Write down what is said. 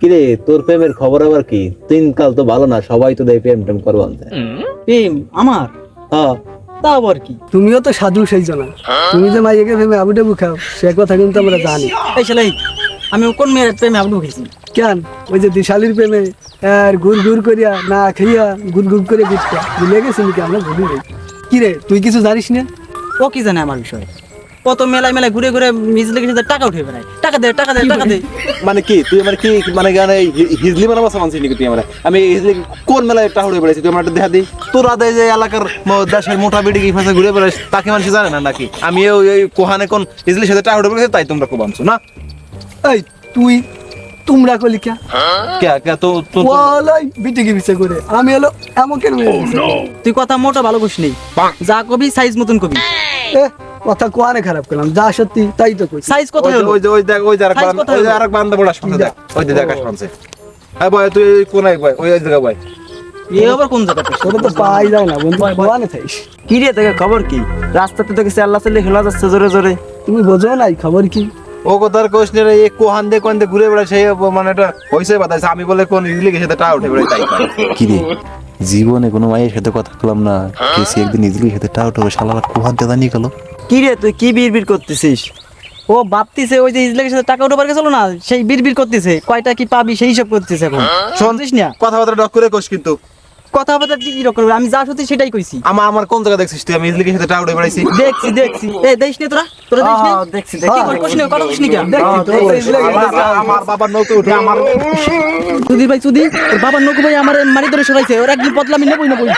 কিরে তোর প্রেমের খবর আবার কি? দিনকাল তো ভালো না, সবাই তো দেয় প্রেম টেম করবো আনতে। প্রেম আমার হ্যাঁ তা আবার কি? তুমিও তো সাধু সেই জানা, তুমি যে মাইয়াকে ভেবে আবু ডাবু খাও সে কথা কিন্তু আমরা জানি। এই শালাই, আমি কোন মেয়ের প্রেমে আবু খেয়েছি? কেন ওই যে দিশালির প্রেমে আর ঘুর ঘুর করিয়া না খাইয়া গুড় গুড় করে গুটটা ভুলে গেছি নাকি আমরা ভুলি যাই। কি রে তুই কিছু জানিস না? ও কি জানে আমার বিষয়ে? কত মেলায় মেলায় ঘুরে ঘুরে মিজলে গেছে, টাকা উঠে বেড়ায়। টাকা দে টাকা দে টাকা দে। মানে কি তুই আমার কি মানে গানে হিজলি বানাবো মানছিস নাকি তুই? আমরা আমি হিজলি কোন মেলায় টাহুড়ে বেড়েছি তুই আমার একটা দেখা দিই। তোরা দেয় যে এলাকার দেশের মোটা বিড়ি কি ফাঁসে ঘুরে বেড়াস, তাকে মানুষ জানে না নাকি? আমি ওই কোহানে কোন হিজলির সাথে টাহুড়ে বেড়েছি, তাই তোমরা খুব আনছো না? এই তুই তোমরা কলিকা কে কে তো তো ওলাই বিটিকে বিছে করে আমি হলো এমন কেন মেয়ে দিছে? তুই কথা মোটা ভালো কইস নেই, যা কবি সাইজ মতন কবি। এ, কথা কোয়ানে খারাপ করলাম, যা সত্যি তাই তো কইছি। সাইজ কথা হলো ওই দেখ ওই যে Size কোথায় হলো? আরেক বান্দা বড় শুনতে দেখ, ওই যে দেখ শুনছে। হ্যাঁ ভাই তুই কোন এক ভাই ওই জায়গা ভাই। এ আবার কোন জায়গা? তোরা তো পাই যায় না বন্ধু, কোয়ানে থাইস। কি রে তোকে খবর কি? রাস্তাতে তোকে আল্লাহ চাল্লি খেলা যাচ্ছে জোরে জোরে। তুমি বোঝো নাই খবর কি? ও কথার কোশ্চেন রে এই কোহান দে কোন দে ঘুরে বেড়ায় সেই মানে এটা হইছে বাতাইছে। আমি বলে কোন ইজলি গেছে তা উঠে বেড়াই তাই। কি রে জীবনে কোনো মায়ের সাথে কথা বললাম না, কেসি একদিন ইজলি সাথে টা উঠে শালারা কোহান দে জানি গেল। কি রে তুই কি বিড়বিড় করতেছিস? ও ভাবতিছে ওই যে ইজলের সাথে টাকা উঠাবার গেছিল না, সেই বিড়বিড় করতেছে, কয়টা কি পাবি সেই সব করতেছে এখন। শুনছিস না? কথাবার্তা ডক করে কোস কিন্তু কথাবার্তা কি রকম? আমি যা সত্যি সেটাই কইছি। আমার কোন জায়গা দেখছিস তুই আমি ইজলি সাথে টা উঠে বেড়াইছি? দেখছি দেখছি। এ দেখিস নি তোরা? তোরা দেখিস নি? দেখছি কি করে কোশ্চেন কথা কইস নি কেন? দেখছি তো, আমার বাবার নৌকে উঠে আমার সুধীর ভাই সুধীর, ওর বাবার নৌকো ভাই আমার মারি ধরে সরাইছে, ওর একদিন বদলা আমি নেবই নেবই।